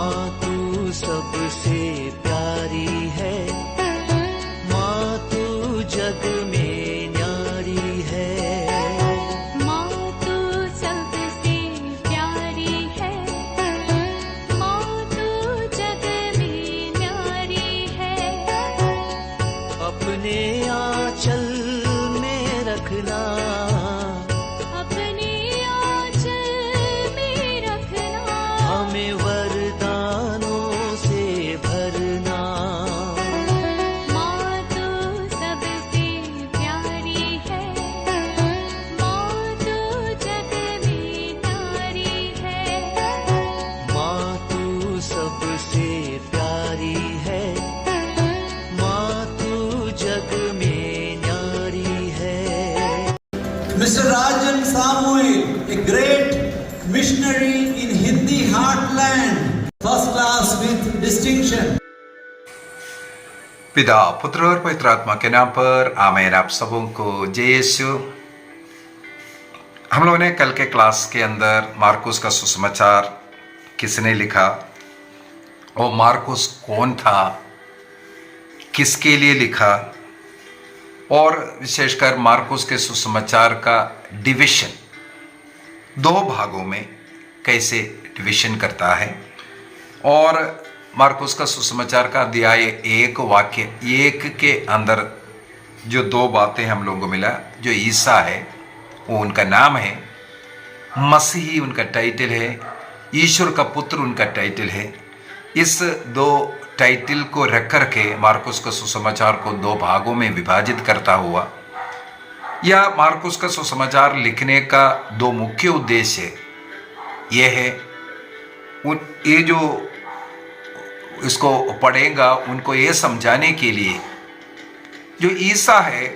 माँ तू सबसे प्यारी है, माँ तू जग में न्यारी है। माँ तू सबसे प्यारी है, माँ तू जग में न्यारी है। अपने आंचल में रखना, अपने आंचल में रखना। हमें वरदानों से भरना। माँ तू सबसे प्यारी है, माँ तू जग में न्यारी है। माँ तू सबसे प्यारी है, माँ तू जग में न्यारी है। Mr. Rajan Samuel, a great missionary in Hindi heartland, first class with distinction. पिता, पुत्र और पवित्र आत्मा के नाम पर आमीन। आप सबों को जय यीशु। हम लोगों ने कल के क्लास के अंदर मार्कुस का सुसमाचार किसने लिखा, और मार्कुस कौन था, किसके लिए लिखा, और विशेषकर मार्कुस के सुसमाचार का डिवीजन दो भागों में कैसे डिवीजन करता है, और मार्कुस का सुसमाचार का अध्याय 1 वाक्य 1 के अंदर जो दो बातें हम लोगों को मिला, जो ईसा है वो उनका नाम है, मसीही उनका टाइटल है, ईश्वर का पुत्र उनका टाइटल है। इस दो टाइटल को रख करके मार्कुस का सुसमाचार को दो भागों में विभाजित करता हुआ, या मार्कुस का सुसमाचार लिखने का दो मुख्य उद्देश्य यह है, ये जो इसको पढ़ेगा उनको ये समझाने के लिए जो ईसा है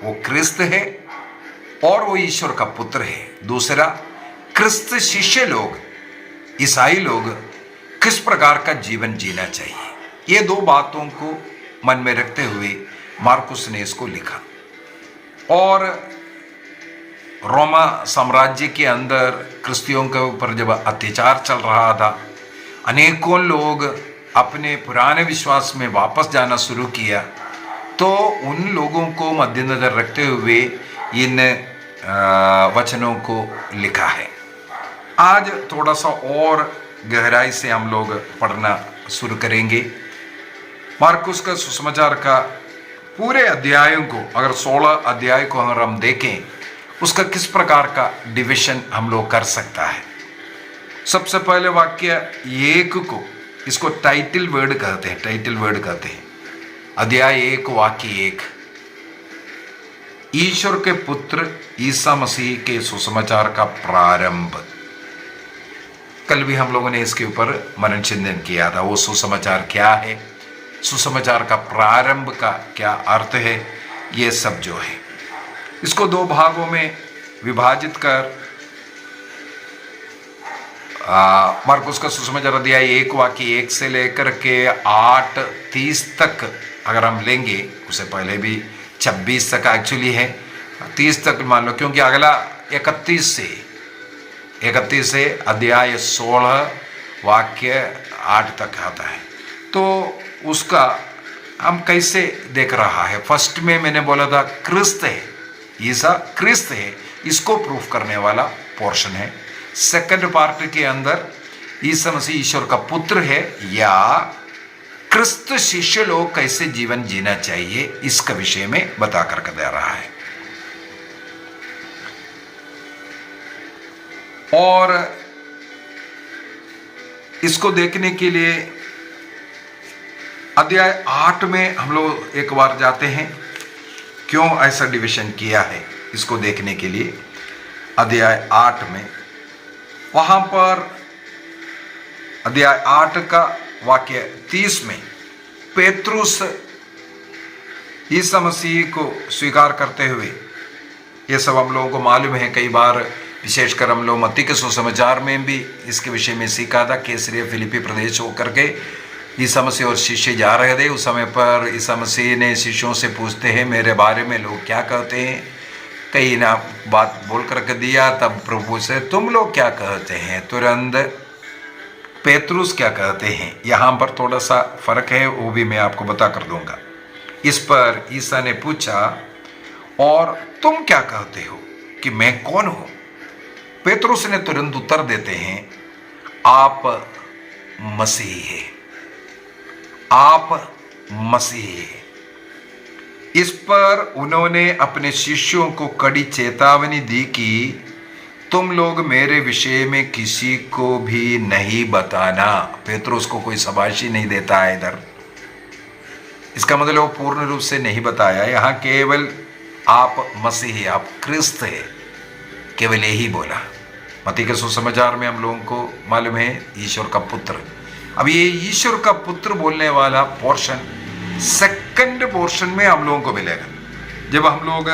वो क्रिस्त है और वो ईश्वर का पुत्र है। दूसरा, क्रिस्त शिष्य लोग, ईसाई लोग किस प्रकार का जीवन जीना चाहिए, ये दो बातों को मन में रखते हुए मार्कुस ने इसको लिखा। और रोमा साम्राज्य के अंदर क्रिस्तियों के ऊपर जब अत्याचार चल रहा था, अनेकों लोग अपने पुराने विश्वास में वापस जाना शुरू किया, तो उन लोगों को मद्देनजर रखते हुए इन वचनों को लिखा है। आज थोड़ा सा और गहराई से हम लोग पढ़ना शुरू करेंगे। मार्कुस का सुसमाचार का पूरे अध्यायों को, अगर 16 अध्याय को अगर हम देखें, उसका किस प्रकार का डिवीजन हम लोग कर सकता है। सबसे पहले वाक्य 1 को, इसको टाइटल वर्ड कहते हैं, टाइटल वर्ड कहते हैं। अध्याय 1 वाक्य 1, ईश्वर के पुत्र ईसा मसीह के सुसमाचार का प्रारंभ। कल भी हम लोगों ने इसके ऊपर मनन चिंतन किया था, वो सुसमाचार क्या है, सुसमाचार का प्रारंभ का क्या अर्थ है, ये सब जो है इसको दो भागों में विभाजित कर मार्कुस का सुसमाचार अध्याय 1 वाक्य 1 से लेकर के 8:30 तक अगर हम लेंगे, उससे पहले भी 26 तक एक्चुअली है, 30 तक मान लो, क्योंकि अगला 31 से अध्याय 16 वाक्य 8 तक आता है। तो उसका हम कैसे देख रहा है। फर्स्ट में मैंने बोला था क्रिस्त है, ईसा क्रिस्त है, इसको प्रूफ करने वाला पोर्शन है। सेकंड पार्ट के अंदर ईसा मसीह ईश्वर का पुत्र है, या क्रिस्त शिष्य लोग कैसे जीवन जीना चाहिए, इसका विषय में बता कर दे रहा है। और इसको देखने के लिए अध्याय 8 में हम लोग एक बार जाते हैं, क्यों ऐसा डिवीजन किया है, इसको देखने के लिए अध्याय 8 में, वहां पर अध्याय 8 का वाक्य 30 में पेत्रुस ईसा मसीह को स्वीकार करते हुए, ये सब हम लोगों को मालूम है, कई बार विशेषकर हम लोग मत्ती के सुसमाचार में भी इसके विषय में सीखा था। कैसरिया फिलिपी प्रदेश होकर के ईसा मसीह और शिष्य जा रहे थे। उस समय पर ईसा मसीह ने शिष्यों से पूछते हैं, मेरे बारे में लोग क्या कहते हैं, कहीं ना बात बोल करके दिया। तब प्रभु से, तुम लोग क्या कहते हैं? तुरंत पेतरुस क्या कहते हैं, यहां पर थोड़ा सा फर्क है, वो भी मैं आपको बता कर दूंगा। इस पर ईसा ने पूछा, और तुम क्या कहते हो कि मैं कौन हूं? पेतरुस ने तुरंत उत्तर देते हैं, आप मसीही हैं, आप मसीही हैं। इस पर उन्होंने अपने शिष्यों को कड़ी चेतावनी दी कि तुम लोग मेरे विषय में किसी को भी नहीं बताना। पेतरुस को कोई शाबाशी नहीं देता है इधर, इसका मतलब वो पूर्ण रूप से नहीं बताया, यहां केवल आप मसीही, आप क्रिस्त है, केवल यही बोला। मत्ती के सुसमाचार में हम लोगों को मालूम है ईश्वर का पुत्र। अब ये ईश्वर का पुत्र बोलने वाला पोर्शन सेकंड पोर्शन में हम लोगों को मिलेगा जब हम लोग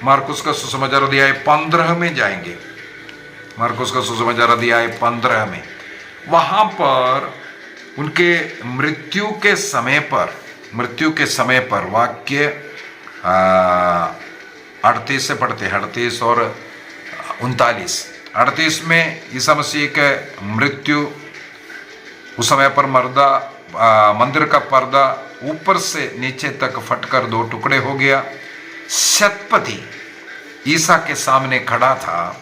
मार्कुस का सुसमाचार अध्याय 15 में जाएंगे। मार्कुस का सुसमाचार अध्याय 15 में, वहां पर उनके मृत्यु के समय पर वाक्य 38 से पढ़ते हैं, 38 और 39। 38 में ईसा मसीह के मृत्यु, उस समय पर मंदिर का पर्दा ऊपर से नीचे तक फटकर 2 टुकड़े हो गया। शतपति ईसा के सामने खड़ा था,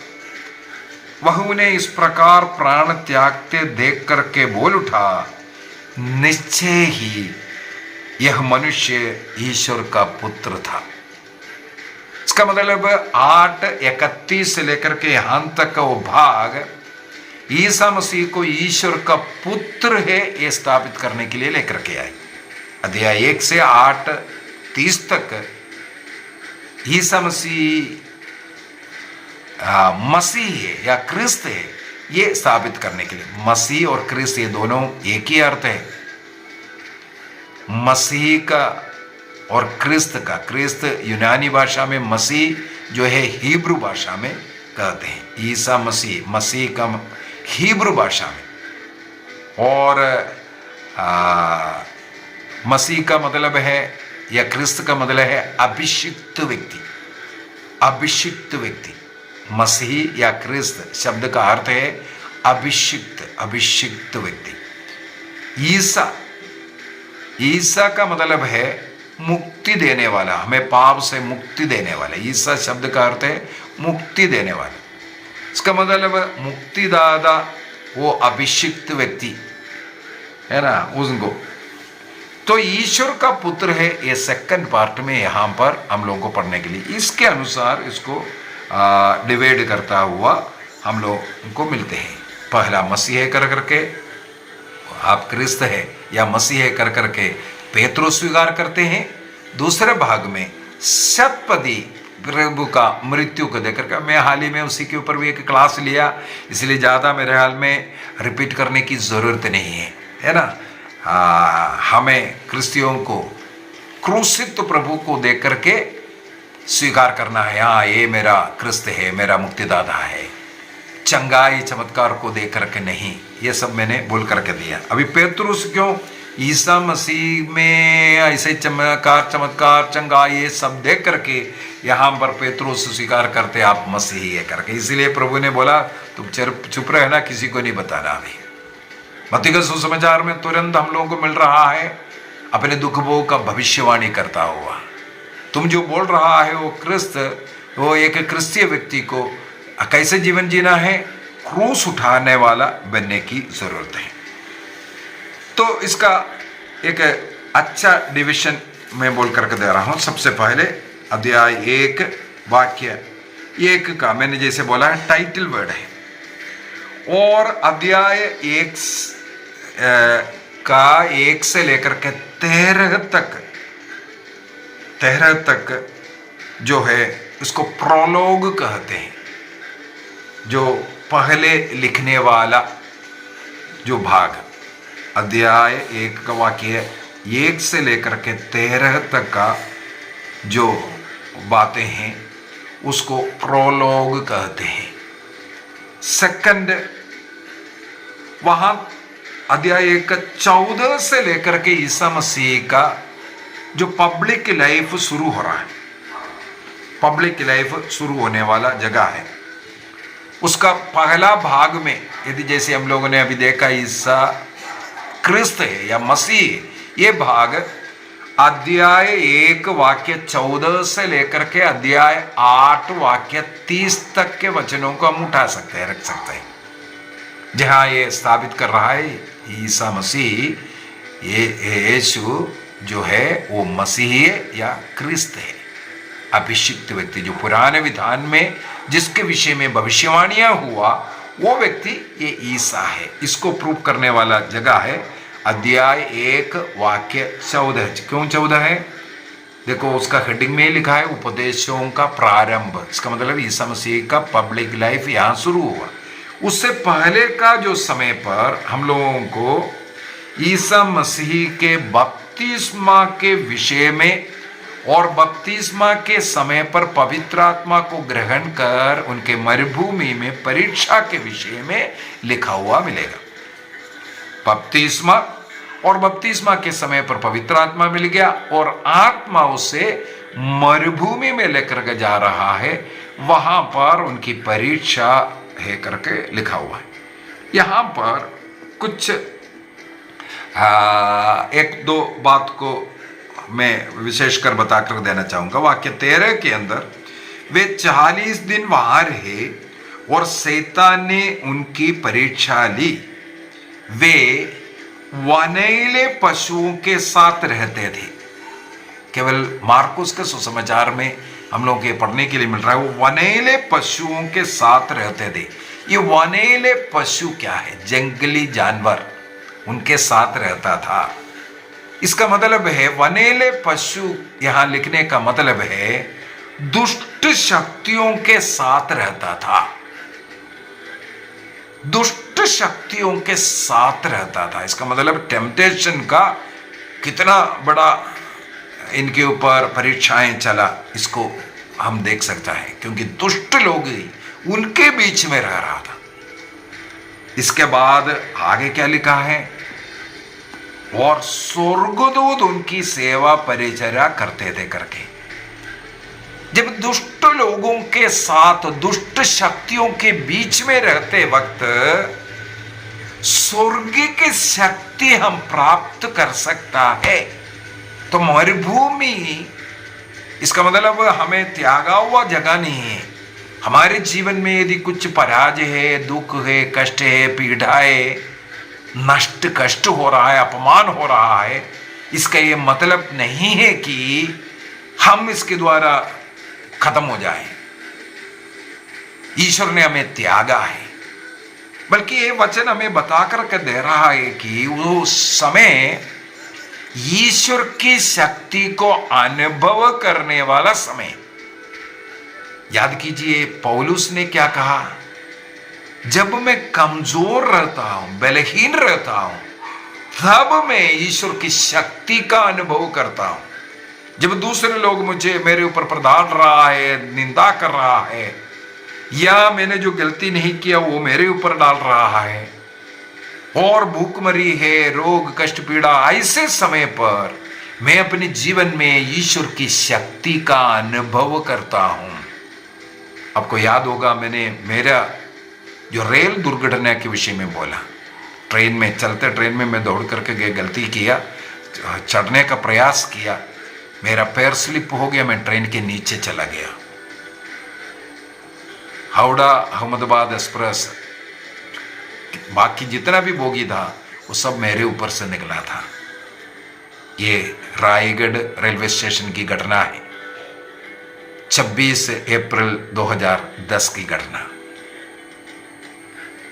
वह उन्हें इस प्रकार प्राण त्यागते देख करके बोल उठा, निश्चय ही यह मनुष्य ईश्वर का पुत्र था। इसका मतलब 8:31 से लेकर के यहां तक का वो भाग ईसा मसीह को ईश्वर का पुत्र है ये स्थापित करने के लिए लेकर के आए। अध्याय 1 से 8:30 तक ईसा मसीह मसीह है या क्रिस्त है ये साबित करने के लिए। मसीह और क्रिस्त ये दोनों एक ही अर्थ है, मसीह का और क्रिस्त का। क्रिस्त यूनानी भाषा में, मसीह जो है हिब्रू भाषा में कहते हैं। ईसा मसीह, मसीह का हिब्रू भाषा में, और मसीह का मतलब है या क्रिस्त का मतलब है अभिषिक्त व्यक्ति। अभिषिक्त व्यक्ति, मसीह या क्रिस्त शब्द का अर्थ है अभिषिक्त व्यक्ति। ईसा का मतलब है मुक्ति देने वाला, हमें पाप से मुक्ति देने वाला। ईसा शब्द का अर्थ है मुक्ति देने वाला। इसका मतलब मुक्तिदाता वो अभिषिक्त व्यक्ति है ना, उनको तो ईश्वर का पुत्र है। ये सेकंड पार्ट में यहां पर हम लोगों को पढ़ने के लिए इसके अनुसार इसको डिवाइड करता हुआ हम लोग को मिलते हैं। पहला मसीह है कर करके आप क्रिस्त है या मसीह है कर करके पेतरुस स्वीकार करते हैं। दूसरे भाग में शतपदी प्रभु का मृत्यु को देकर के, मैं हाल ही में उसी के ऊपर भी एक क्लास लिया, इसलिए ज़्यादा मेरे हाल में रिपीट करने की ज़रूरत नहीं है ना। हमें क्रिस्तियों को क्रूसित प्रभु को देख करके स्वीकार करना है, हाँ ये मेरा क्रिस्त है, मेरा मुक्तिदाता है। चंगाई चमत्कार को देख करके नहीं, ये सब मैंने बोल करके दिया। अभी पेतरुस क्यों ईसा मसीह में ऐसे चमत्कार चंगाई ये सब देख करके यहाँ पर पेतरुस स्वीकार करते आप मसीही है करके, इसलिए प्रभु ने बोला तुम चुप रहे ना, किसी को नहीं बताना। अभी मत्ती के सुसमाचार में तुरंत हम लोगों को मिल रहा है अपने दुख भोग का भविष्यवाणी करता हुआ। तुम जो बोल रहा है वो क्रिस्त, वो एक क्रिस्तीय व्यक्ति को कैसे जीवन जीना है, क्रूस उठाने वाला बनने की जरूरत है। तो इसका एक अच्छा डिवीजन मैं बोल करके दे रहा हूं। सबसे पहले अध्याय 1 वाक्य 1 का मैंने जैसे बोला है टाइटल वर्ड है, और अध्याय 1 का 1 से लेकर के 13 तक जो है इसको प्रोलोग कहते हैं। जो पहले लिखने वाला जो भाग, अध्याय 1 का वाक्य 1 से लेकर के 13 तक का जो बातें हैं उसको प्रोलोग कहते हैं। सेकंड वहां अध्याय 1 14 से लेकर के ईसा मसीह का जो पब्लिक लाइफ शुरू हो रहा है, पब्लिक लाइफ शुरू होने वाला जगह है। उसका पहला भाग में यदि जैसे हम लोगों ने अभी देखा ईसा क्रिस्त है या मसीह है, ये भाग अध्याय 1 वाक्य 14 से लेकर के अध्याय 8 वाक्य 30 तक के वचनों को हम उठा सकते हैं, रख सकते हैं, जहां ये स्थापित कर रहा है ईसा मसीह, ये यीशु जो है वो मसीह है या क्रिस्त है, अभिषिक्त व्यक्ति, जो पुराने विधान में जिसके विषय में भविष्यवाणियां हुआ वो व्यक्ति ये ईसा है। इसको प्रूव करने वाला जगह है अध्याय 1 वाक्य 14। क्यों 14 है? देखो उसका हेडिंग में लिखा है उपदेशों का प्रारंभ। इसका मतलब ईसा मसीह का पब्लिक लाइफ यहां शुरू हुआ। उससे पहले का जो समय पर हम लोगों को ईसा मसीह के बपतिस्मा के विषय में और बपतिस्मा के समय पर पवित्र आत्मा को ग्रहण कर उनके मरुभूमि में परीक्षा के विषय में लिखा हुआ मिलेगा। बपतिस्मा और बपतिस्मा के समय पर पवित्र आत्मा मिल गया और आत्मा उसे मरुभूमि में लेकर के जा रहा है, वहां पर उनकी परीक्षा है करके लिखा हुआ है। यहां पर कुछ एक दो बात को मैं विशेषकर बताकर देना चाहूंगा। वाक्य 13 के अंदर वे 40 दिन वहां रहे और शैतान ने उनकी परीक्षा ली। वे वनैले पशुओं के साथ रहते थे। केवल मार्कुस के सुसमाचार में हम लोग ये पढ़ने के लिए मिल रहा है, वो वनैले पशुओं के साथ रहते थे। ये वनैले पशु क्या है? जंगली जानवर उनके साथ रहता था। इसका मतलब है वनैले पशु यहां लिखने का मतलब है दुष्ट शक्तियों के साथ रहता था। दुष्ट शक्तियों के साथ रहता था। इसका मतलब टेम्पटेशन का कितना बड़ा इनके ऊपर परीक्षाएं चला, इसको हम देख सकता है, क्योंकि दुष्ट लोग ही उनके बीच में रह रहा था। इसके बाद आगे क्या लिखा है? और स्वर्गदूत उनकी सेवा परिचर्या करते थे करके। जब दुष्ट लोगों के साथ दुष्ट शक्तियों के बीच में रहते वक्त स्वर्ग की शक्ति हम प्राप्त कर सकता है। तो मरुभूमि, इसका मतलब हमें त्यागा हुआ जगह नहीं है। हमारे जीवन में यदि कुछ पराजय है, दुख है, कष्ट है, पीड़ा है, नष्ट कष्ट हो रहा है, अपमान हो रहा है, इसका ये मतलब नहीं है कि हम इसके द्वारा खत्म हो जाए। ईश्वर ने हमें त्यागा है, बल्कि ये वचन हमें बता करके दे रहा है कि वो समय ईश्वर की शक्ति को अनुभव करने वाला समय। याद कीजिए पौलुस ने क्या कहा? जब मैं कमजोर रहता हूं, बलहीन रहता हूं, तब मैं ईश्वर की शक्ति का अनुभव करता हूं। जब दूसरे लोग मुझे मेरे ऊपर प्रदान रहा है, निंदा कर रहा है, या मैंने जो गलती नहीं किया वो मेरे ऊपर डाल रहा है, और भूखमरी है, रोग कष्ट पीड़ा, ऐसे समय पर मैं अपने जीवन में ईश्वर की शक्ति का अनुभव करता हूं। आपको याद होगा मैंने मेरा जो रेल दुर्घटना के विषय में बोला। ट्रेन में, चलते ट्रेन में मैं दौड़ करके गलती किया, चढ़ने का प्रयास किया, मेरा पैर स्लिप हो गया, मैं ट्रेन के नीचे चला गया। हावड़ा अहमदाबाद एक्सप्रेस, बाकी जितना भी बोगी था वो सब मेरे ऊपर से निकला था। ये रायगढ़ रेलवे स्टेशन की घटना है, 26 अप्रैल 2010 की घटना।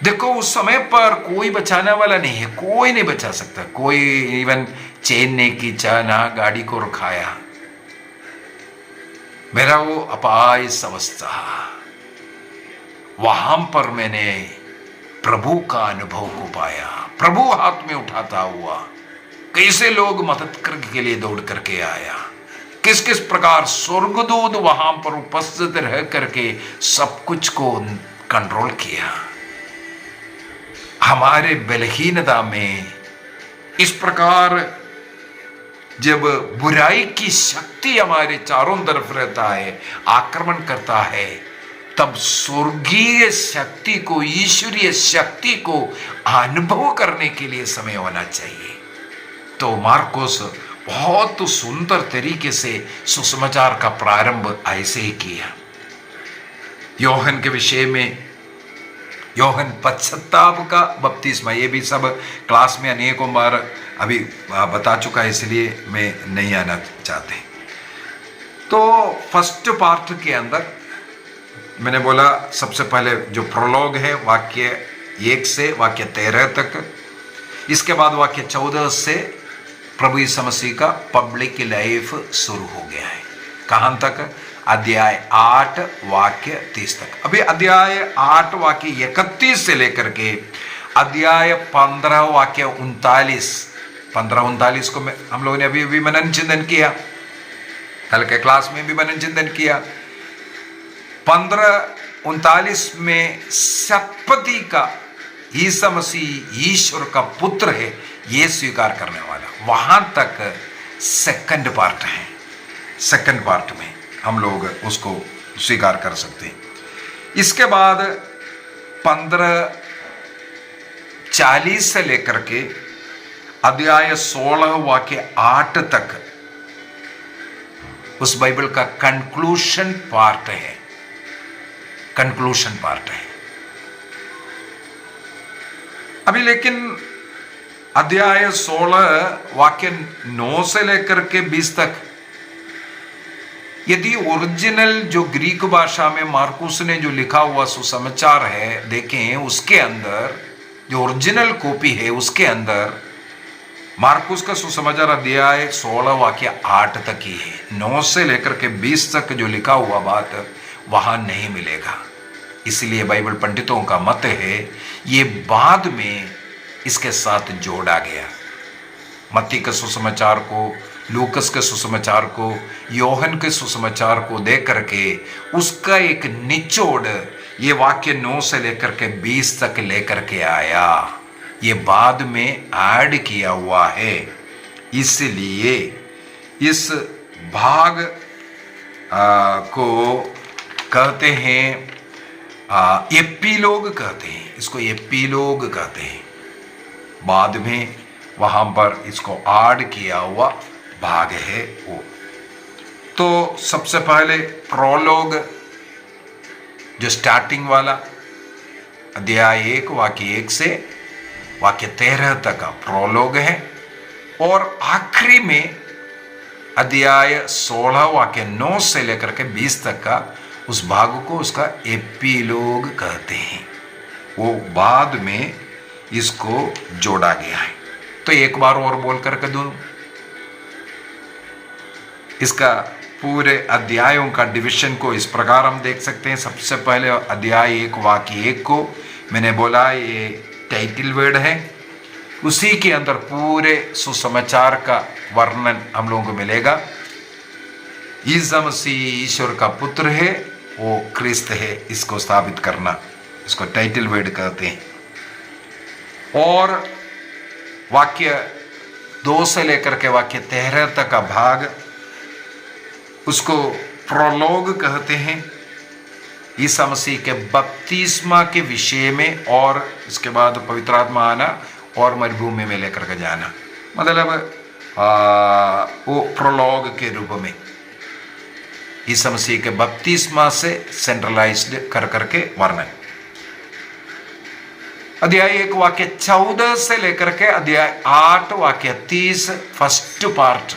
देखो उस समय पर कोई बचाने वाला नहीं है, कोई नहीं बचा सकता, कोई इवन चेन नहीं खींचा, ना गाड़ी को रुकाया। मेरा वो अपायस अवस्था, वहां पर मैंने प्रभु का अनुभव को पाया। प्रभु हाथ में उठाता हुआ कैसे लोग मदद करने के लिए दौड़ करके आया, किस किस प्रकार स्वर्गदूत वहां पर उपस्थित रह करके सब कुछ को कंट्रोल किया। हमारे बलहीनता में इस प्रकार जब बुराई की शक्ति हमारे चारों तरफ रहता है, आक्रमण करता है, तब स्वर्गीय शक्ति को, ईश्वरीय शक्ति को अनुभव करने के लिए समय होना चाहिए। तो मार्कुस बहुत सुंदर तरीके से सुसमाचार का प्रारंभ ऐसे ही किया। योहन के विषय में, योहन पश्चाताप का बपतिस्मा, ये भी सब क्लास में अनेकों बार अभी बता चुका है, इसलिए मैं नहीं आना चाहते। तो फर्स्ट पार्ट के अंदर मैंने बोला सबसे पहले जो प्रोलॉग है वाक्य 1 से वाक्य 13 तक, इसके बाद वाक्य 14 से प्रभु यीशु मसीह का पब्लिक लाइफ शुरू हो गया है। कहां तक? अध्याय 8 वाक्य 30 तक। अभी अध्याय 8 वाक्य 31 से लेकर के अध्याय 15 वाक्य 39 को हम लोगों ने अभी मनन चिंतन किया, कल के क्लास में भी मनन चिंतन किया। 15-39 में सत्पति का यीशु मसीह ईश्वर का पुत्र है ये स्वीकार करने वाला, वहां तक सेकंड पार्ट है। सेकंड पार्ट में हम लोग उसको स्वीकार कर सकते हैं। इसके बाद 15:40 से लेकर के अध्याय 16 वाक्य 8 तक उस बाइबल का कंक्लूशन पार्ट है। कंक्लूशन पार्ट है अभी। लेकिन अध्याय 16 वाक्य 9 से लेकर के 20 तक, यदि ओरिजिनल जो ग्रीक भाषा में मार्कुस ने जो लिखा हुआ सुसमाचार है देखें, उसके अंदर जो ओरिजिनल कॉपी है उसके अंदर मार्कुस का सुसमाचार अध्याय 16 वाक्य 8 तक ही है। 9 से लेकर के 20 तक जो लिखा हुआ बात वहां नहीं मिलेगा। इसलिए बाइबल पंडितों का मत है ये बाद में इसके साथ जोड़ा गया। मत्ती के सुसमाचार को, लूकस के सुसमाचार को, योहन के सुसमाचार को देख करके उसका एक निचोड़ ये वाक्य 9 से लेकर के 20 तक लेकर के आया। ये बाद में ऐड किया हुआ है। इसलिए इस भाग को कहते हैं एपीलोग कहते हैं, इसको एपीलोग कहते हैं। बाद में वहां पर इसको ऐड किया हुआ भाग है वो। तो सबसे पहले प्रोलोग जो स्टार्टिंग वाला अध्याय 1 वाक्य 1 से वाक्य 13 तक का प्रोलोग है, और आखिरी में अध्याय 16 वाक्य 9 से लेकर के 20 तक का उस भाग को उसका एपीलोग कहते हैं। वो बाद में इसको जोड़ा गया है। तो एक बार और बोल करके दूं, इसका पूरे अध्यायों का डिवीजन को इस प्रकार हम देख सकते हैं। सबसे पहले अध्याय 1 वाक्य 1 को मैंने बोला ये टाइटल वर्ड है, उसी के अंदर पूरे सुसमाचार का वर्णन हम लोगों को मिलेगा। यीशु मसीह ईश्वर का पुत्र है, वो क्रिस्त है, इसको स्थापित करना, इसको टाइटल वर्ड कहते हैं। और वाक्य 2 से लेकर के वाक्य 13 तक का भाग उसको प्रोलोग कहते हैं, यीशु मसीह के बपतिस्मा के विषय में, और इसके बाद पवित्र आत्मा आना और मरुभूमि में लेकर के जाना, मतलब वो प्रोलोग के रूप में यीशु मसीह के बपतिस्मा से सेंट्रलाइज्ड कर करके वर्णन। अध्याय 1 वाक्य 14 से लेकर के अध्याय 8 वाक्य 30 फर्स्ट पार्ट,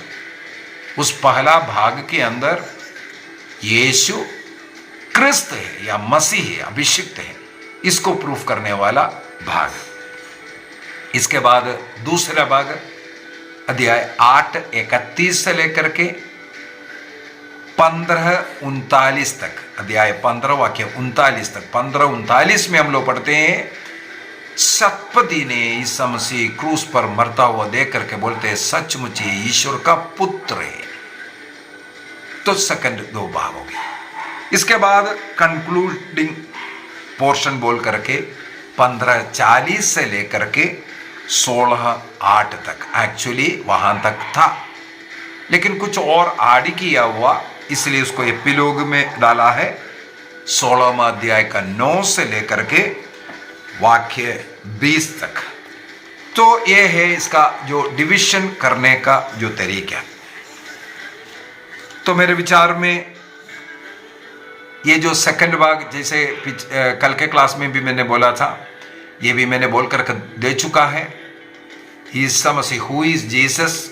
उस पहला भाग के अंदर यीशु क्रिस्त है या मसीह है, अभिषिक्त है, इसको प्रूफ करने वाला भाग। इसके बाद दूसरा भाग अध्याय 8 31 से लेकर के 15-39 तक, अध्याय 15 वाक्य 39 तक। 15-39 में हम लोग पढ़ते हैं सत्पति ने यीशु मसीह क्रूस पर मरता हुआ देख करके बोलते हैं सचमुच ये ईश्वर का पुत्र है। तो सेकंड 2 भाग हो गए। इसके बाद कंक्लूडिंग पोर्शन बोल करके 15:40 से लेकर के 16:08 तक, एक्चुअली वहां तक था लेकिन कुछ और ऐड किया हुआ, इसलिए उसको एपिलोग में डाला है। 16वां अध्याय का 9 से लेकर के वाक्य 20 तक। तो ये है इसका जो डिवीजन करने का जो तरीका। तो मेरे विचार में ये जो सेकंड भाग, जैसे कल के क्लास में भी मैंने बोला था, ये भी मैंने बोल कर दे चुका है। ईसा मसीह, who is Jesus,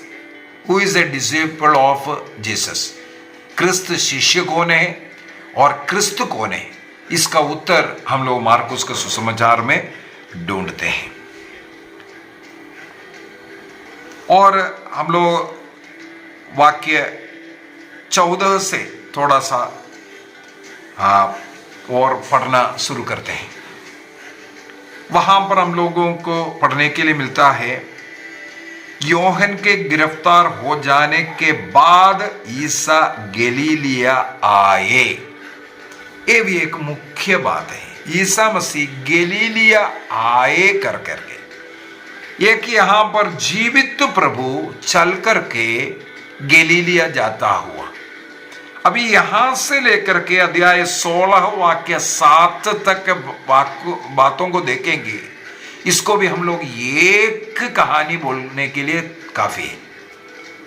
who is a disciple of Jesus, क्रिस्त शिष्य कौन है और क्रिस्त कौन है, इसका उत्तर हम लोग मार्कुस के सुसमाचार में ढूंढते हैं। और हम लोग वाक्य 14 से थोड़ा सा और पढ़ना शुरू करते हैं। वहां पर हम लोगों को पढ़ने के लिए मिलता है, योहन के गिरफ्तार हो जाने के बाद ईसा गलीलिया आए। ये भी एक मुख्य बात है, ईसा मसीह गलीलिया आए कर करके। एक यहां पर जीवित प्रभु चल करके गलीलिया जाता हुआ। अभी यहां से लेकर के अध्याय 16 वाक्य 7 तक बातों को देखेंगे। इसको भी हम लोग एक कहानी बोलने के लिए काफी है,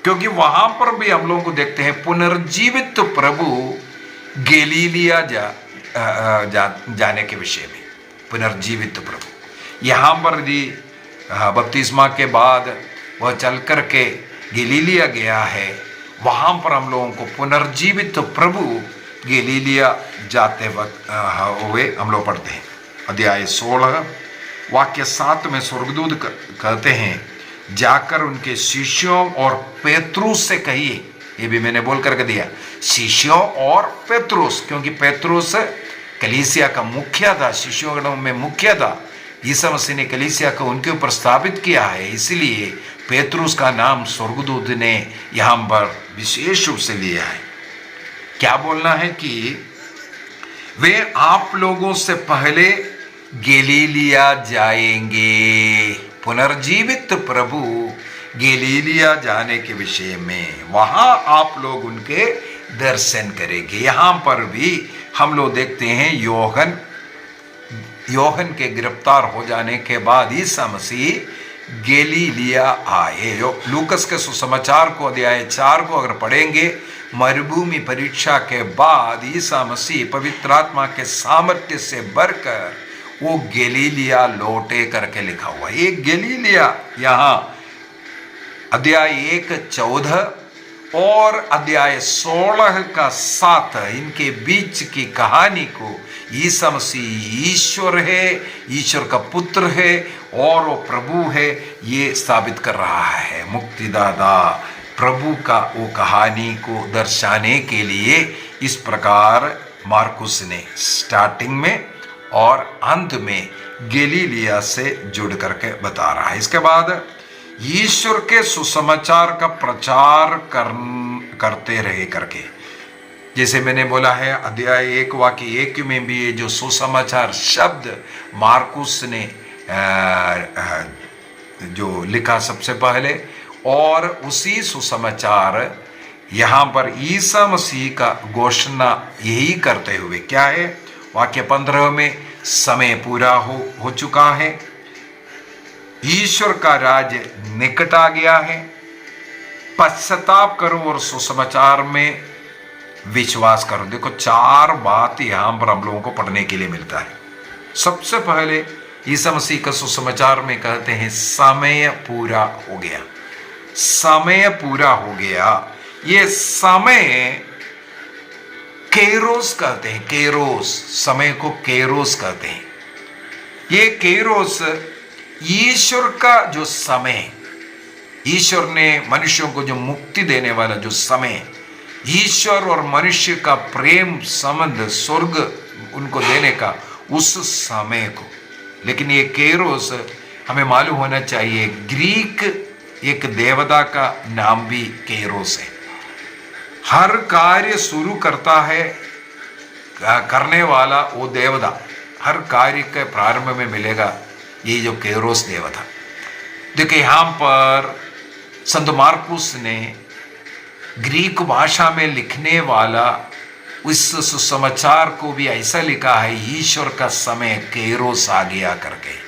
क्योंकि वहां पर भी हम लोगों को देखते हैं पुनर्जीवित प्रभु गलीलिया जाने के विषय में। पुनर्जीवित प्रभु यहां पर भी बपतिस्मा के बाद वह चल करके गलीलिया गया है। वहां पर हम लोगों को पुनर्जीवित प्रभु गलीलिया जाते वक्त हुए हम लोग पढ़ते हैं। अध्याय 16 वाक्य 7 में स्वर्गदूत कहते हैं, जाकर उनके शिष्यों और पेत्रुस से कहिए। ये भी मैंने बोल करके दिया, शिष्यों और पेत्रुस, क्योंकि पेत्रुस कलीसिया का मुखिया था, शिष्यों में मुखिया था। ईसा मसीह ने कलीसिया को उनके ऊपर स्थापित किया है, इसलिए पेत्रुस का नाम स्वर्गदूत ने यहां पर विशेष रूप से लिया है। क्या बोलना है कि वे आप लोगों से पहले गलीलिया जाएंगे। पुनर्जीवित प्रभु गलीलिया जाने के विषय में, वहां आप लोग उनके दर्शन करेंगे। यहां पर भी हम लोग देखते हैं योहन के गिरफ्तार हो जाने के बाद ईसा मसीह गलीलिया आए। लूकस के सुसमाचार को अध्याय 4 को अगर पढ़ेंगे, मरुभूमि परीक्षा के बाद ईसा मसीह पवित्र आत्मा के सामर्थ्य से बढ़कर वो गलीलिया लौटे करके लिखा हुआ है। ये गलीलिया यहाँ अध्याय 1:14 और अध्याय 16 का 7, इनके बीच की कहानी को ईसा मसीह ईश्वर है, ईश्वर का पुत्र है और वो प्रभु है, ये साबित कर रहा है। मुक्तिदाता प्रभु का वो कहानी को दर्शाने के लिए इस प्रकार मार्कुस ने स्टार्टिंग में और अंत में गलीलिया से जुड़ करके बता रहा है। इसके बाद ईश्वर के सुसमाचार का प्रचार करते रहे करके, जैसे मैंने बोला है अध्याय 1 वाक्य 1 में भी ये जो सुसमाचार शब्द मार्कुस ने जो लिखा सबसे पहले, और उसी सुसमाचार यहाँ पर ईसा मसीह का घोषणा यही करते हुए क्या है, वाक्य 15 में समय पूरा हो चुका है, ईश्वर का राज्य निकट आ गया है, पश्चाताप करो और सुसमाचार में विश्वास करो। देखो 4 बात यहां पर हम लोगों को पढ़ने के लिए मिलता है। सबसे पहले ईसा मसीह का सुसमाचार में कहते हैं समय पूरा हो गया। समय पूरा हो गया, ये समय केरोस कहते हैं। केरोस, समय को केरोस कहते हैं। ये केरोस ईश्वर का जो समय, ईश्वर ने मनुष्यों को जो मुक्ति देने वाला जो समय, ईश्वर और मनुष्य का प्रेम संबंध, स्वर्ग उनको देने का उस समय को। लेकिन ये केरोस हमें मालूम होना चाहिए, ग्रीक एक देवता का नाम भी केरोस है। हर कार्य शुरू करता है करने वाला वो देवता, हर कार्य के प्रारंभ में मिलेगा ये जो केरोस देवता। देखिए यहां पर संत मार्कुस ने ग्रीक भाषा में लिखने वाला उस सुसमाचार को भी ऐसा लिखा है, ईश्वर का समय केरोस आ गया करके।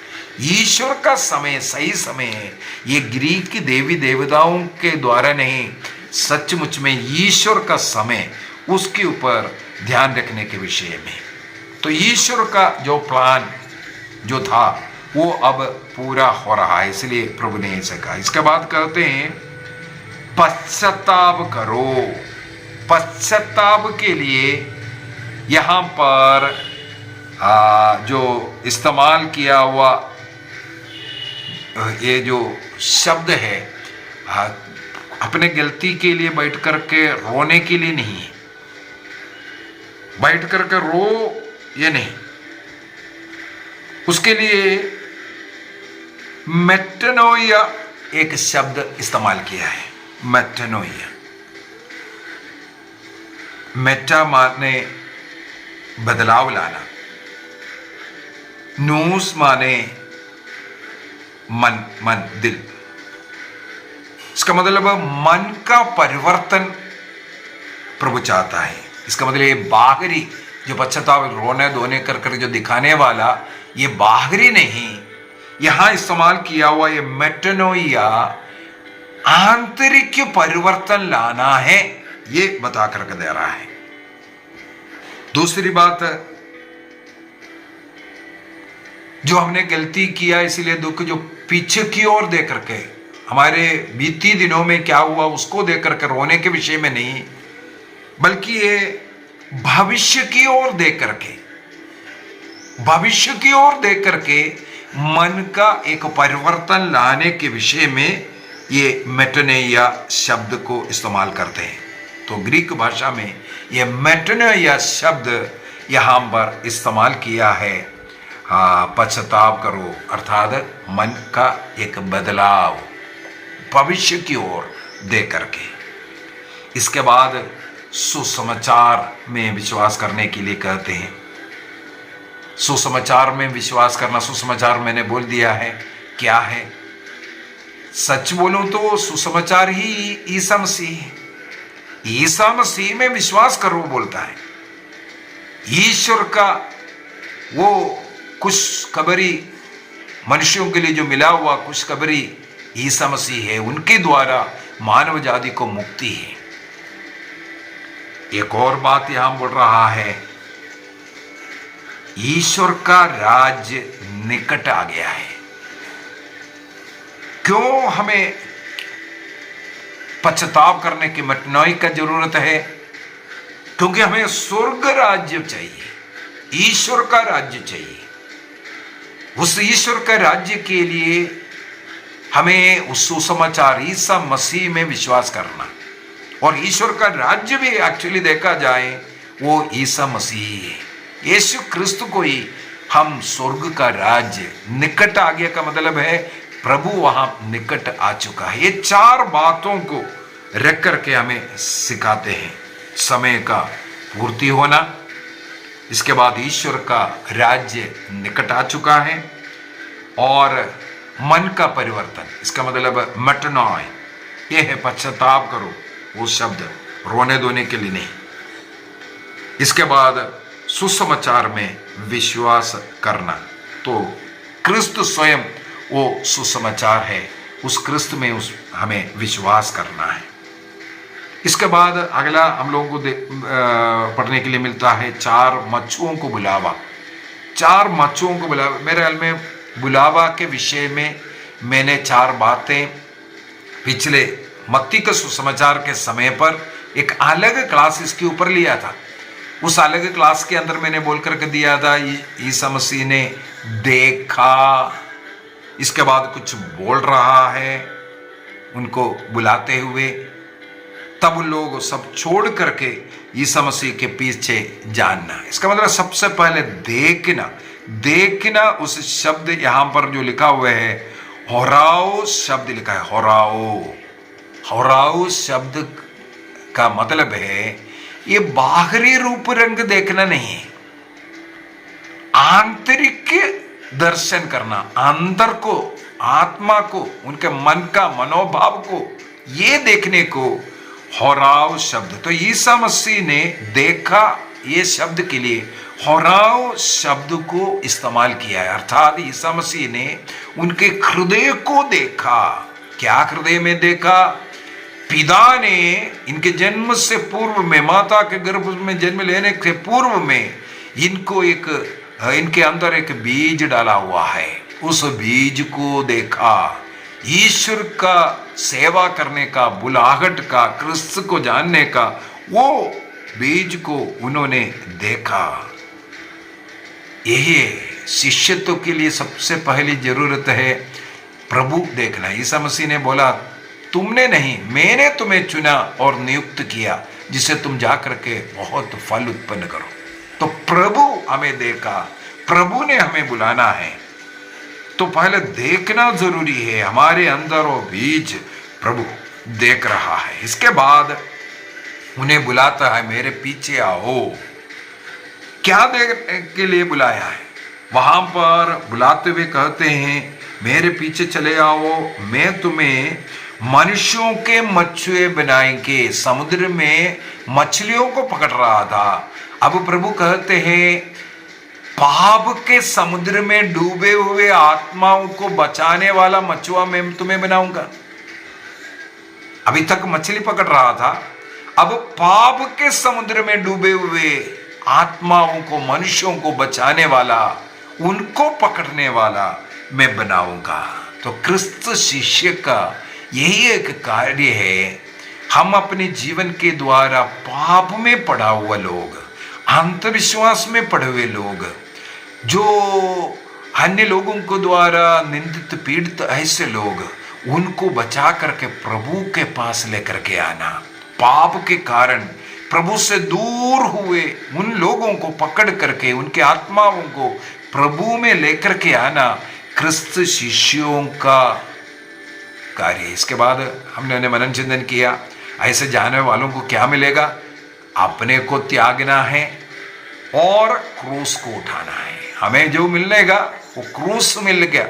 ईश्वर का समय सही समय है। ये ग्रीक की देवी देवताओं के द्वारा नहीं, सचमुच में ईश्वर का समय, उसके ऊपर ध्यान रखने के विषय में। तो ईश्वर का जो प्लान जो था वो अब पूरा हो रहा है, इसलिए प्रभु ने ऐसा कहा। इसके बाद कहते हैं पश्चाताप करो। पश्चाताप के लिए यहां पर जो इस्तेमाल किया हुआ ये जो शब्द है, अपने गलती के लिए बैठ करके रोने के लिए नहीं है। बैठ करके रो ये नहीं, उसके लिए मेटनोइया एक शब्द इस्तेमाल किया है। मेटनोइया, मेटा माने बदलाव लाना, नूस माने मन, मन दिल। इसका मतलब मन का परिवर्तन प्रभु चाहता है। इसका मतलब ये बाहरी जो पश्चाताप रोने धोने कर कर जो दिखाने वाला, ये बाहरी नहीं, यहां इस्तेमाल किया हुआ ये मेटनोइया आंतरिक परिवर्तन लाना है, ये बता करके दे रहा है। दूसरी बात, जो हमने गलती किया इसलिए दुख, जो पीछे की ओर दे करके हमारे बीती दिनों में क्या हुआ उसको देख करके रोने के विषय में नहीं, बल्कि ये भविष्य की ओर देख करके, भविष्य की ओर देख करके मन का एक परिवर्तन लाने के विषय में ये मेटनोइया शब्द को इस्तेमाल करते हैं। तो ग्रीक भाषा में ये मेटनोइया शब्द यहां पर इस्तेमाल किया है। पश्चाताप करो अर्थात मन का एक बदलाव भविष्य की ओर देख करके। इसके बाद सुसमाचार में विश्वास करने के लिए कहते हैं। सुसमाचार में विश्वास करना, सुसमाचार मैंने बोल दिया है क्या है। सच बोलूं तो सुसमाचार ही ईसा मसीह है। ईसा मसीह में विश्वास करो बोलता है। ईश्वर का वो खुशखबरी मनुष्यों के लिए जो मिला हुआ खुशखबरी ईसा मसीह है, उनके द्वारा मानव जाति को मुक्ति है। एक और बात यहां बोल रहा है, ईश्वर का राज्य निकट आ गया है। क्यों हमें पश्चाताप करने की मेटनोइया का जरूरत है? क्योंकि हमें स्वर्ग राज्य चाहिए, ईश्वर का राज्य चाहिए। उस ईश्वर के राज्य के लिए हमें उस सुसमाचार ईसा मसीह में विश्वास करना, और ईश्वर का राज्य भी एक्चुअली देखा जाए वो ईसा मसीह है। यीशु क्रिस्त को ही हम स्वर्ग का राज्य निकट आ गया का मतलब है प्रभु वहां निकट आ चुका है। ये चार बातों को रख करके हमें सिखाते हैं। समय का पूर्ति होना, इसके बाद ईश्वर का राज्य निकट आ चुका है, और मन का परिवर्तन, इसका मतलब मेटनोइया, ये है पश्चाताप करो, वो शब्द रोने धोने के लिए नहीं। इसके बाद सुसमाचार में विश्वास करना, तो क्रिस्त स्वयं वो सुसमाचार है, उस क्रिस्त में हमें विश्वास करना है। इसके बाद अगला हम लोगों को पढ़ने के लिए मिलता है चार मच्छुओं को बुलावा। चार मच्छुओं को बुलावा, मेरे ख्याल में बुलावा के विषय में मैंने चार बातें पिछले मत्ती के सुसमाचार के समय पर एक अलग क्लास इसके ऊपर लिया था। उस अलग क्लास के अंदर मैंने बोल करके दिया था ईसा मसीह ने देखा, इसके बाद कुछ बोल रहा है उनको बुलाते हुए, तब लोग सब छोड़ करके ईसा मसीह के पीछे जानना। इसका मतलब सबसे पहले देखना। देखना, उस शब्द यहां पर जो लिखा हुआ है होराओ शब्द लिखा है। होराओ, होराओ शब्द का मतलब है ये बाहरी रूप रंग देखना नहीं है, आंतरिक दर्शन करना, अंदर को, आत्मा को, उनके मन का मनोभाव को, ये देखने को होराव शब्द, तो ईसा मसीह ने देखा, ये शब्द के लिए होराव शब्द को इस्तेमाल किया है। अर्थात ईसा मसीह ने उनके हृदय को देखा। क्या हृदय में देखा? पिता ने इनके जन्म से पूर्व में, माता के गर्भ में जन्म लेने के पूर्व में इनको इनके अंदर एक बीज डाला हुआ है। उस बीज को देखा, ईश्वर का सेवा करने का, बुलाहट का, क्रिस्त को जानने का, वो बीज को उन्होंने देखा। यही शिष्यत्व के लिए सबसे पहली जरूरत है, प्रभु देखना। ईसा मसीह ने बोला, तुमने नहीं, मैंने तुम्हें चुना और नियुक्त किया जिसे तुम जाकर के बहुत फल उत्पन्न करो। तो प्रभु हमें देखा, प्रभु ने हमें बुलाना है, तो पहले देखना जरूरी है। हमारे अंदर वो बीज प्रभु देख रहा है। इसके बाद उन्हें बुलाता है, मेरे पीछे आओ। क्या देखने के लिए बुलाया है? वहां पर बुलाते हुए कहते हैं, मेरे पीछे चले आओ, मैं तुम्हें मनुष्यों के मछुए बनाएंगे। समुद्र में मछलियों को पकड़ रहा था, अब प्रभु कहते हैं, पाप के समुद्र में डूबे हुए आत्माओं को बचाने वाला मछुआ मैं तुम्हें बनाऊंगा। अभी तक मछली पकड़ रहा था, अब पाप के समुद्र में डूबे हुए आत्माओं को, मनुष्यों को बचाने वाला, उनको पकड़ने वाला मैं बनाऊंगा। तो क्रिस्त शिष्य का यही एक कार्य है। हम अपने जीवन के द्वारा पाप में पड़ा हुआ लोग, अंधविश्वास में पड़े हुए लोग, जो अन्य लोगों को द्वारा निंदित पीड़ित ऐसे लोग, उनको बचा करके प्रभु के पास लेकर के आना। पाप के कारण प्रभु से दूर हुए उन लोगों को पकड़ करके, उनके आत्माओं को प्रभु में लेकर के आना क्रिस्त शिष्यों का कार्य। इसके बाद हमने मनन चिंतन किया, ऐसे जाने वालों को क्या मिलेगा? अपने को त्यागना है और क्रूस को उठाना है। हमें जो मिलेगा वो क्रूस मिल गया,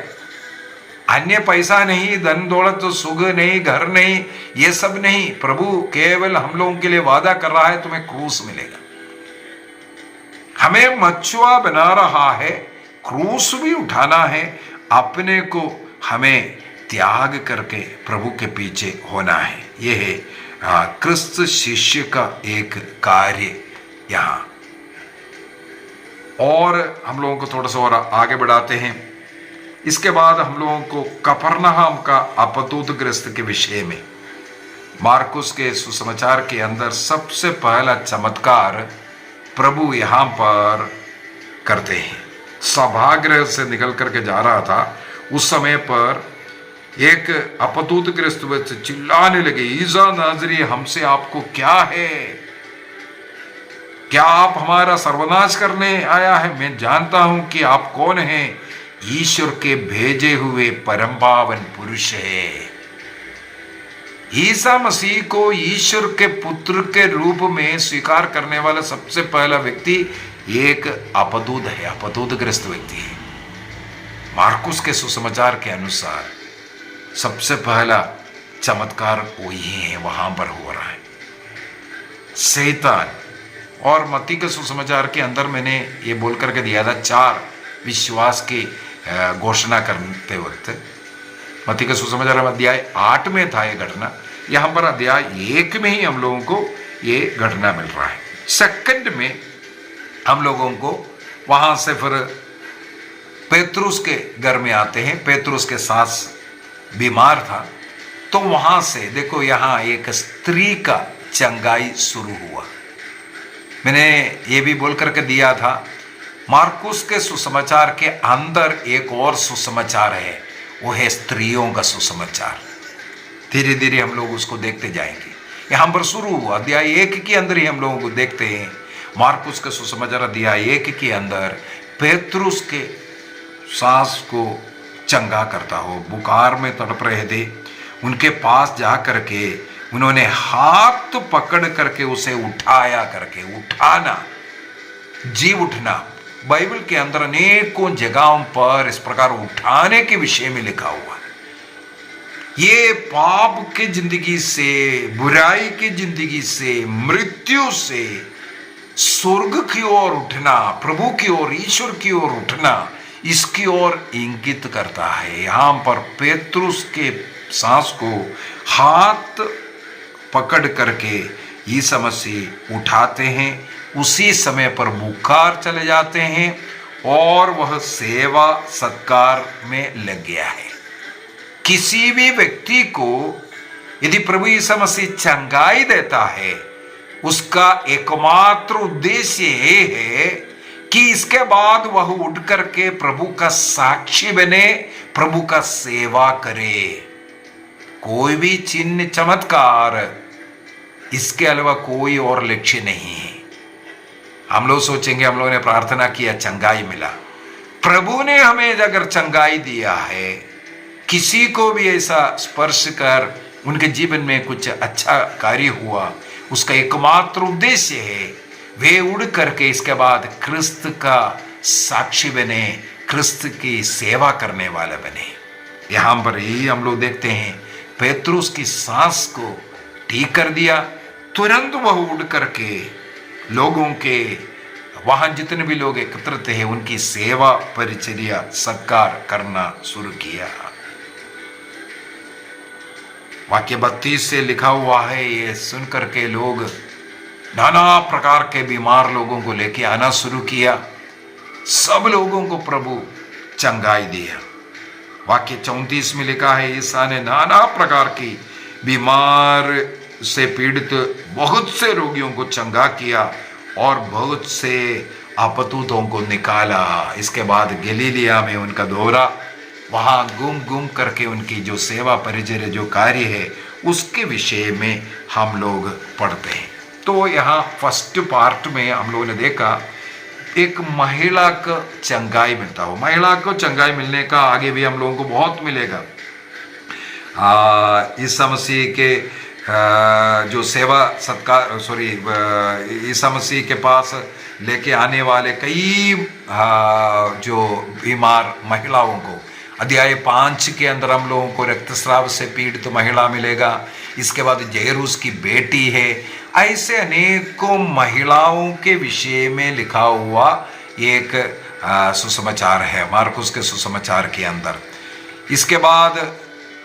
अन्य पैसा नहीं, धन दौलत, सुख नहीं, घर नहीं, ये सब नहीं। प्रभु केवल हम लोगों के लिए वादा कर रहा है, तुम्हें क्रूस मिलेगा। हमें मछुआ बना रहा है, क्रूस भी उठाना है, अपने को हमें त्याग करके प्रभु के पीछे होना है। यह है क्रिस्त शिष्य का एक कार्य यहां। और हम लोगों को थोड़ा सा और आगे बढ़ाते हैं। इसके बाद हम लोगों को कफरनहूम का अपतूतग्रस्त के विषय में, मार्कुस के सुसमाचार के अंदर सबसे पहला चमत्कार प्रभु यहां पर करते हैं। सभागृह से निकल करके जा रहा था, उस समय पर एक अपतूतग्रस्त बच्चे चिल्लाने लगे, ईसा नाजरी, हमसे आपको क्या है? क्या आप हमारा सर्वनाश करने आया है? मैं जानता हूं कि आप कौन हैं, ईश्वर के भेजे हुए परम पावन पुरुष है। ईसा मसीह को ईश्वर के पुत्र के रूप में स्वीकार करने वाला सबसे पहला व्यक्ति एक अपतूत है, अपतूतग्रस्त व्यक्ति है। मार्कुस के सुसमाचार के अनुसार सबसे पहला चमत्कार वही है, वहां पर हो रहा है। शैतान, और मत्ती के सुसमाचार के अंदर मैंने ये बोल करके दिया था, 4 विश्वास की घोषणा करते वक्त मत्ती के सुसमाचार अध्याय 8 में था ये घटना, यहाँ पर अध्याय 1 में ही हम लोगों को ये घटना मिल रहा है। सेकंड में हम लोगों को वहां से फिर पेतरुस के घर में आते हैं। पेतरुस के सास बीमार था, तो वहां से देखो यहाँ एक स्त्री का चंगाई शुरू हुआ। मैंने ये भी बोल करके दिया था, मार्कुस के सुसमाचार के अंदर एक और सुसमाचार है, वो है स्त्रियों का सुसमाचार। धीरे धीरे हम लोग उसको देखते जाएंगे। यहाँ पर शुरू हुआ अध्याय 1 के अंदर ही हम लोगों को देखते हैं। मार्कुस के सुसमाचार अध्याय 1 के अंदर पेतरुस के सास को चंगा करता हो, बुखार में तड़प रहे थे, उनके पास जा करके उन्होंने हाथ पकड़ करके उसे उठाया करके, उठाना, जी उठना, बाइबल के अंदर अनेकों जगहों पर इस प्रकार उठाने के विषय में लिखा हुआ है। ये पाप की जिंदगी से, बुराई की जिंदगी से, मृत्यु से स्वर्ग की ओर उठना, प्रभु की ओर, ईश्वर की ओर उठना, इसकी ओर इंगित करता है। यहां पर पेतरुस के सांस को हाथ पकड़ करके यीशु मसीह उठाते हैं। उसी समय पर बुखार चले जाते हैं और वह सेवा सत्कार में लग गया है। किसी भी व्यक्ति को यदि प्रभु यीशु मसीह चंगाई देता है, उसका एकमात्र उद्देश्य ये है कि इसके बाद वह उठ करके प्रभु का साक्षी बने, प्रभु का सेवा करे। कोई भी चिन्ह चमत्कार, इसके अलावा कोई और लक्ष्य नहीं है। हम लोग सोचेंगे हम लोगों ने प्रार्थना किया, चंगाई मिला। प्रभु ने हमें अगर चंगाई दिया है, किसी को भी ऐसा स्पर्श कर उनके जीवन में कुछ अच्छा कार्य हुआ, उसका एकमात्र उद्देश्य है वे उड़ करके इसके बाद क्रिस्त का साक्षी बने, क्रिस्त की सेवा करने वाला बने। यहां पर ही हम लोग देखते हैं पेतरुस की सांस को ठीक कर दिया, तुरंत वह उड़ करके लोगों के, वहां जितने भी लोग एकत्र थे उनकी सेवा परिचर्या सत्कार करना शुरू किया। वाक्य 32 से लिखा हुआ है, ये सुन करके लोग नाना प्रकार के बीमार लोगों को लेके आना शुरू किया। सब लोगों को प्रभु चंगाई दिया। वाक्य 34 में लिखा है, ईसा ने नाना प्रकार की बीमार से पीड़ित बहुत से रोगियों को चंगा किया और बहुत से आपतूतों को निकाला। इसके बाद गलीलिया में उनका दौरा, वहां घूम करके उनकी जो सेवा परिचर्या जो कार्य है उसके विषय में हम लोग पढ़ते हैं। तो यहाँ फर्स्ट पार्ट में हम लोगों ने देखा एक महिला को चंगाई मिलता हो। महिला को चंगाई मिलने का आगे भी हम लोगों को बहुत मिलेगा। ईसा मसीह के जो सेवा सत्कार ईसा मसीह के पास लेके आने वाले कई जो बीमार महिलाओं को, अध्याय 5 के अंदर हम लोगों को रक्तस्राव से पीड़ित महिला मिलेगा। इसके बाद जयरूस की बेटी है। ऐसे अनेकों महिलाओं के विषय में लिखा हुआ एक सुसमाचार है मार्कुस के सुसमाचार के अंदर। इसके बाद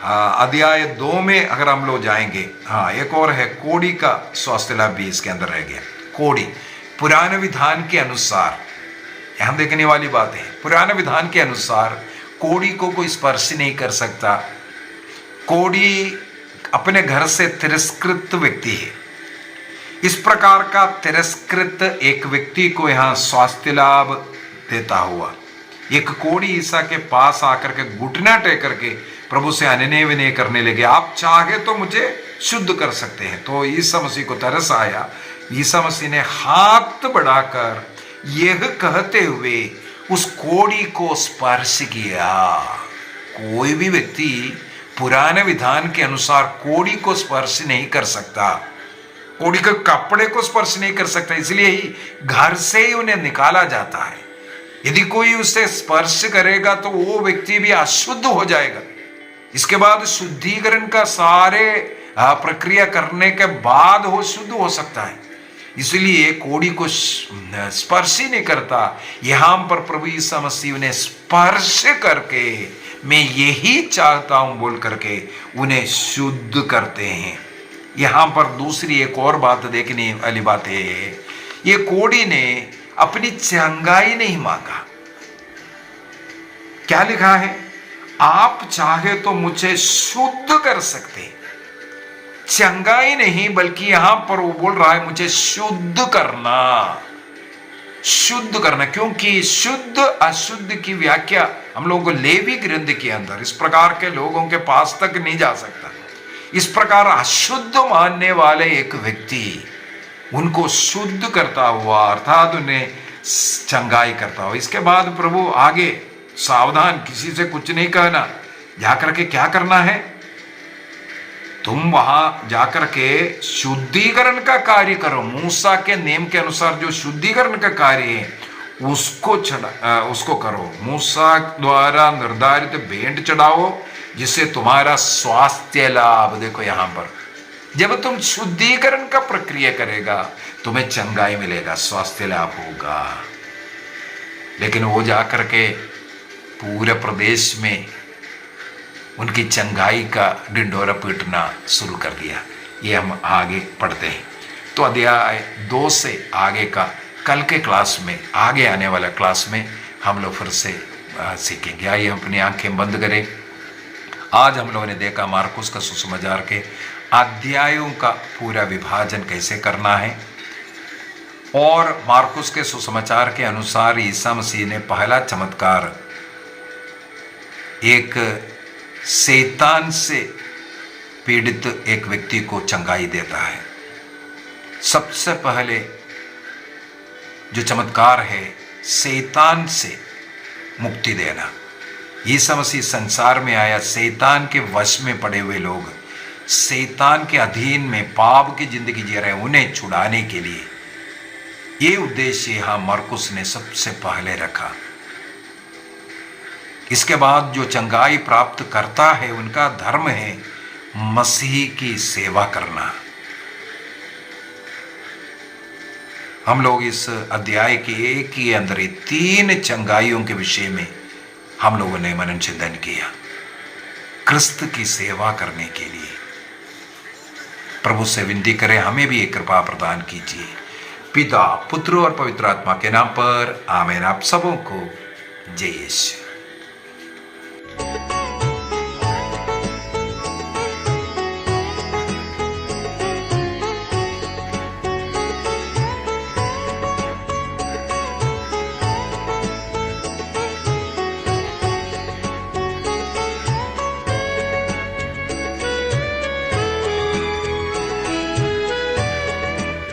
अध्याय 2 में अगर हम लोग जाएंगे, एक और है कोढ़ी का स्वास्थ्य लाभ भी इसके अंदर रह गया। कोढ़ी पुराने विधान के अनुसार, हम देखने वाली बात है, पुराने विधान के अनुसार कोढ़ी को कोई स्पर्श नहीं कर सकता। कोढ़ी अपने घर से तिरस्कृत व्यक्ति है। इस प्रकार का तिरस्कृत एक व्यक्ति को यहाँ स्वास्थ्य लाभ देता हुआ एक कोढ़ी ईसा के पास आकर के घुटना टेक करके प्रभु से अनन्य विनय करने लगे, आप चाहे तो मुझे शुद्ध कर सकते हैं। तो ईसा मसीह को तरस आया। ईसा मसीह ने हाथ बढ़ाकर यह कहते हुए उस कोढ़ी को स्पर्श किया। कोई भी व्यक्ति पुराने विधान के अनुसार कोढ़ी को स्पर्श नहीं कर सकता, कोढ़ी के कपड़े को स्पर्श नहीं कर सकता, इसलिए ही घर से ही उन्हें निकाला जाता है। यदि कोई उसे स्पर्श करेगा तो वो व्यक्ति भी अशुद्ध हो जाएगा। इसके बाद शुद्धिकरण का सारे प्रक्रिया करने के बाद वो शुद्ध हो सकता है। इसलिए कोढ़ी को स्पर्श ही नहीं करता। यहां पर प्रभु यीशु मसीह ने स्पर्श करके मैं यही चाहता हूं बोल करके उन्हें शुद्ध करते हैं। यहां पर दूसरी एक और बात देखने वाली बात है, ये कोढ़ी ने अपनी चंगाई नहीं मांगा। क्या लिखा है? आप चाहे तो मुझे शुद्ध कर सकते। चंगाई नहीं, बल्कि यहां पर वो बोल रहा है मुझे शुद्ध करना, शुद्ध करना। क्योंकि शुद्ध अशुद्ध की व्याख्या हम लोगों को लेवी ग्रंथ के अंदर इस प्रकार के लोगों के पास तक नहीं जा सकता। इस प्रकार अशुद्ध मानने वाले एक व्यक्ति उनको शुद्ध करता हुआ, अर्थात उन्हें चंगाई करता हुआ। इसके बाद प्रभु आगे सावधान, किसी से कुछ नहीं कहना, जाकर के क्या करना है, तुम वहां जाकर के शुद्धिकरण का कार्य करो। मूसा के नियम के अनुसार जो शुद्धिकरण का कार्य है उसको करो। मूसा द्वारा निर्धारित भेंट चढ़ाओ, जिससे तुम्हारा स्वास्थ्य लाभ, देखो यहां पर जब तुम शुद्धिकरण का प्रक्रिया करेगा तुम्हें चंगाई मिलेगा, स्वास्थ्य लाभ होगा। लेकिन वो जाकर के पूरे प्रदेश में उनकी चंगाई का ढिंढोरा पीटना शुरू कर दिया। ये हम आगे पढ़ते हैं। तो अध्याय 2 से आगे का कल के क्लास में, आगे आने वाला क्लास में हम लोग फिर से सीखेंगे। आइए हम अपनी आंखें बंद करें। आज हम लोगों ने देखा मार्कुस का सुसमाचार के अध्यायों का पूरा विभाजन कैसे करना है, और मार्कुस के सुसमाचार के अनुसार ईसा मसीह ने पहला चमत्कार एक शैतान से पीड़ित एक व्यक्ति को चंगाई देता है। सबसे पहले जो चमत्कार है शैतान से मुक्ति देना। ईसा मसीह संसार में आया शैतान के वश में पड़े हुए लोग, शैतान के अधीन में पाप की जिंदगी जी रहे, उन्हें छुड़ाने के लिए ये उद्देश्य यहां मरकुस ने सबसे पहले रखा। इसके बाद जो चंगाई प्राप्त करता है उनका धर्म है मसीह की सेवा करना। हम लोग इस अध्याय के एक ही अंदर 3 चंगाइयों के विषय में हम लोगों ने मनन चिंतन किया, क्रिस्त की सेवा करने के लिए। प्रभु से विनती करें हमें भी एक कृपा प्रदान कीजिए। पिता, पुत्र और पवित्र आत्मा के नाम पर आमीन। आप सबों को जय यीशु।